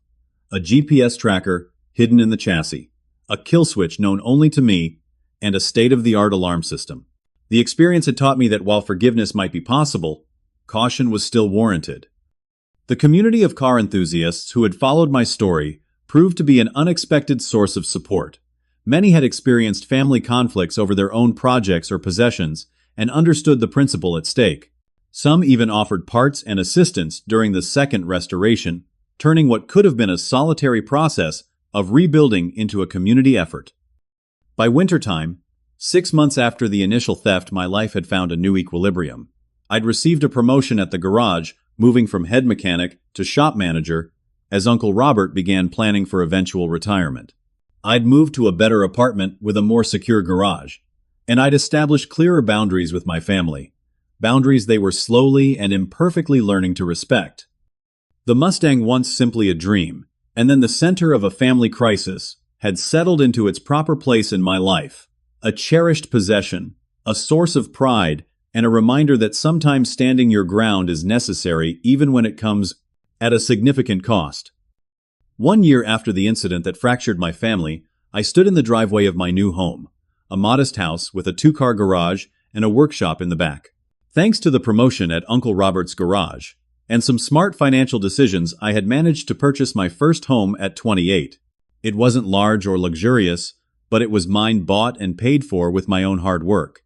A GPS tracker hidden in the chassis, a kill switch known only to me, and a state-of-the-art alarm system. The experience had taught me that while forgiveness might be possible, caution was still warranted. The community of car enthusiasts who had followed my story proved to be an unexpected source of support. Many had experienced family conflicts over their own projects or possessions and understood the principle at stake. Some even offered parts and assistance during the second restoration, turning what could have been a solitary process of rebuilding into a community effort. By wintertime, 6 months after the initial theft, my life had found a new equilibrium. I'd received a promotion at the garage, moving from head mechanic to shop manager, as Uncle Robert began planning for eventual retirement. I'd moved to a better apartment with a more secure garage, and I'd established clearer boundaries with my family, boundaries they were slowly and imperfectly learning to respect. The Mustang, once simply a dream, and then the center of a family crisis, had settled into its proper place in my life, a cherished possession, a source of pride, and a reminder that sometimes standing your ground is necessary even when it comes at a significant cost. 1 year after the incident that fractured my family, I stood in the driveway of my new home, a modest house with a 2-car garage and a workshop in the back. Thanks to the promotion at Uncle Robert's garage and some smart financial decisions, I had managed to purchase my first home at 28. It wasn't large or luxurious, but it was mine, bought and paid for with my own hard work.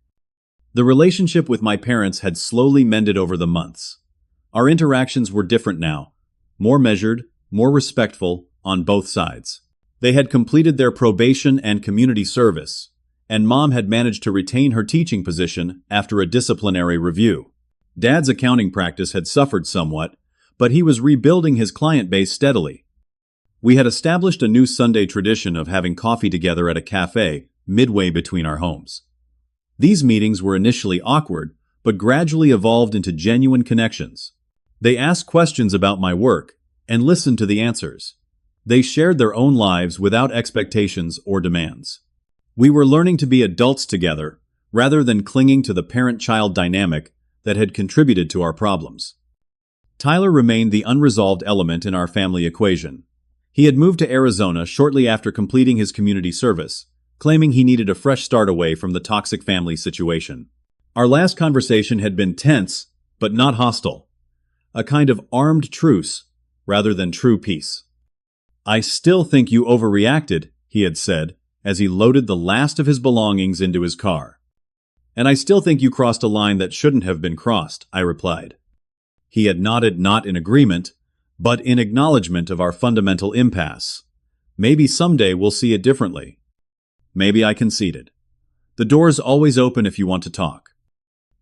The relationship with my parents had slowly mended over the months. Our interactions were different now, more measured, more respectful on both sides. They had completed their probation and community service, and Mom had managed to retain her teaching position after a disciplinary review. Dad's accounting practice had suffered somewhat, but he was rebuilding his client base steadily. We had established a new Sunday tradition of having coffee together at a cafe midway between our homes. These meetings were initially awkward, but gradually evolved into genuine connections. They asked questions about my work and listened to the answers. They shared their own lives without expectations or demands. We were learning to be adults together, rather than clinging to the parent-child dynamic that had contributed to our problems. Tyler remained the unresolved element in our family equation. He had moved to Arizona shortly after completing his community service, claiming he needed a fresh start away from the toxic family situation. Our last conversation had been tense, but not hostile. A kind of armed truce, rather than true peace. "I still think you overreacted," he had said, as he loaded the last of his belongings into his car. "And I still think you crossed a line that shouldn't have been crossed," I replied. He had nodded, not in agreement, but in acknowledgement of our fundamental impasse. "Maybe someday we'll see it differently." Maybe I conceded. "The door's always open if you want to talk."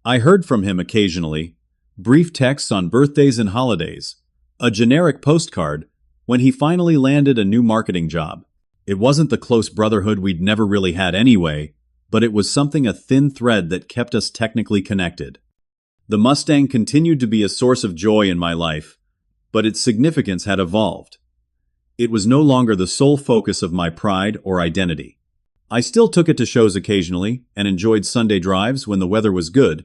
I heard from him occasionally, brief texts on birthdays and holidays, a generic postcard when he finally landed a new marketing job. It wasn't the close brotherhood we'd never really had anyway, but it was something, a thin thread that kept us technically connected. The Mustang continued to be a source of joy in my life, but its significance had evolved. It was no longer the sole focus of my pride or identity. I still took it to shows occasionally and enjoyed Sunday drives when the weather was good,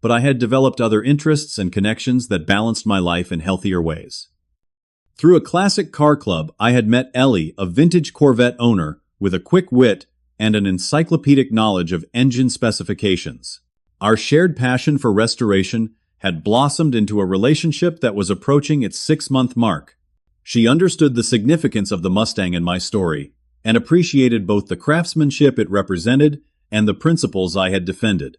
but I had developed other interests and connections that balanced my life in healthier ways. Through a classic car club, I had met Ellie, a vintage Corvette owner with a quick wit and an encyclopedic knowledge of engine specifications. Our shared passion for restoration had blossomed into a relationship that was approaching its 6-month mark. She understood the significance of the Mustang in my story and appreciated both the craftsmanship it represented and the principles I had defended.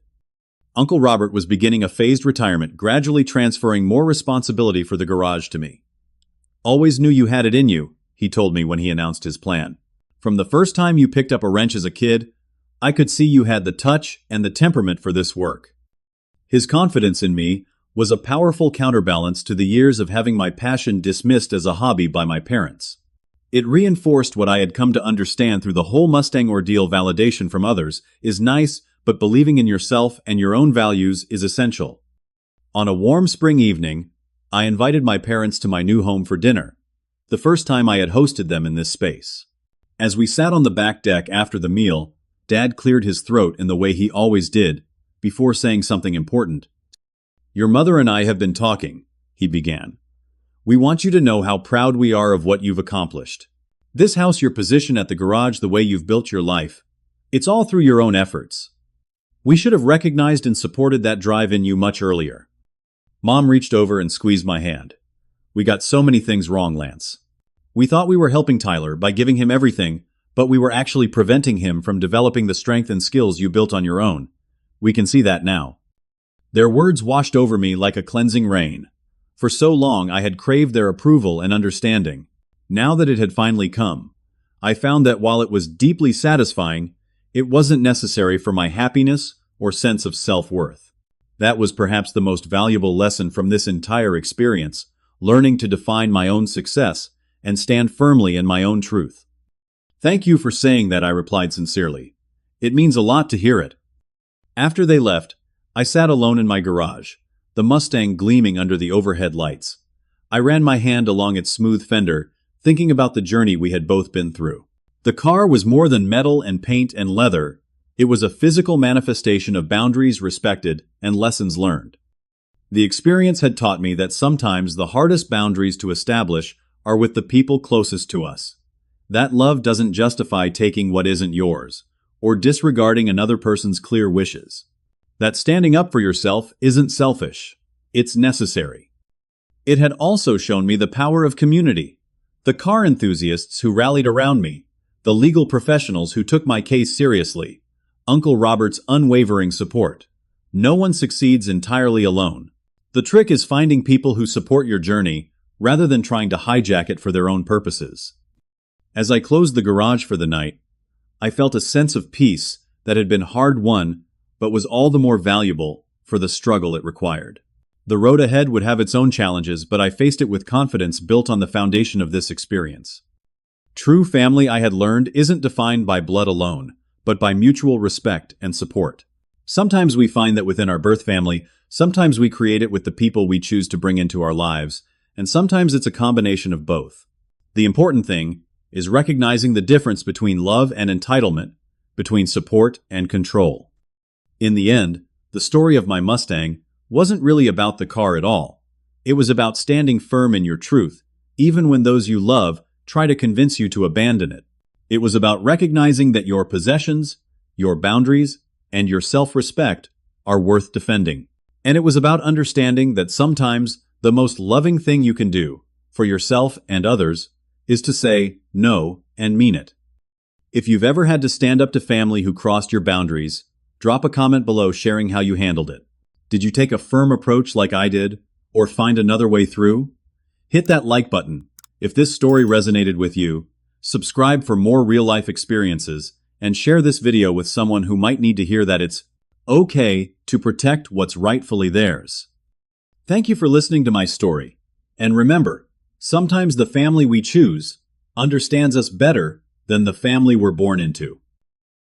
Uncle Robert was beginning a phased retirement, gradually transferring more responsibility for the garage to me. "Always knew you had it in you," he told me when he announced his plan. "From the first time you picked up a wrench as a kid, I could see you had the touch and the temperament for this work." His confidence in me was a powerful counterbalance to the years of having my passion dismissed as a hobby by my parents. It reinforced what I had come to understand through the whole Mustang ordeal: validation from others is nice, but believing in yourself and your own values is essential. On a warm spring evening, I invited my parents to my new home for dinner, the first time I had hosted them in this space. As we sat on the back deck after the meal, Dad cleared his throat in the way he always did, before saying something important. "Your mother and I have been talking," he began. "We want you to know how proud we are of what you've accomplished. This house, your position at the garage, the way you've built your life, it's all through your own efforts. We should have recognized and supported that drive in you much earlier." Mom reached over and squeezed my hand. "We got so many things wrong, Lance. We thought we were helping Tyler by giving him everything, but we were actually preventing him from developing the strength and skills you built on your own. We can see that now." Their words washed over me like a cleansing rain. For so long I had craved their approval and understanding. Now that it had finally come, I found that while it was deeply satisfying, it wasn't necessary for my happiness or sense of self-worth. That was perhaps the most valuable lesson from this entire experience, learning to define my own success and stand firmly in my own truth. "Thank you for saying that," I replied sincerely. "It means a lot to hear it." After they left, I sat alone in my garage, the Mustang gleaming under the overhead lights. I ran my hand along its smooth fender, thinking about the journey we had both been through. The car was more than metal and paint and leather. It was a physical manifestation of boundaries respected and lessons learned. The experience had taught me that sometimes the hardest boundaries to establish are with the people closest to us. That love doesn't justify taking what isn't yours, or disregarding another person's clear wishes. That standing up for yourself isn't selfish. It's necessary. It had also shown me the power of community. The car enthusiasts who rallied around me, the legal professionals who took my case seriously, Uncle Robert's unwavering support. No one succeeds entirely alone. The trick is finding people who support your journey rather than trying to hijack it for their own purposes. As I closed the garage for the night, I felt a sense of peace that had been hard-won but was all the more valuable for the struggle it required. The road ahead would have its own challenges, but I faced it with confidence built on the foundation of this experience. True family, I had learned, isn't defined by blood alone, but by mutual respect and support. Sometimes we find that within our birth family, sometimes we create it with the people we choose to bring into our lives, and sometimes it's a combination of both. The important thing is recognizing the difference between love and entitlement, between support and control. In the end, the story of my Mustang wasn't really about the car at all. It was about standing firm in your truth, even when those you love try to convince you to abandon it. It was about recognizing that your possessions, your boundaries, and your self-respect are worth defending. And it was about understanding that sometimes the most loving thing you can do for yourself and others is to say no and mean it. If you've ever had to stand up to family who crossed your boundaries, drop a comment below sharing how you handled it. Did you take a firm approach like I did, or find another way through? Hit that like button if this story resonated with you, subscribe for more real-life experiences, and share this video with someone who might need to hear that it's okay to protect what's rightfully theirs. Thank you for listening to my story. And remember, sometimes the family we choose understands us better than the family we're born into.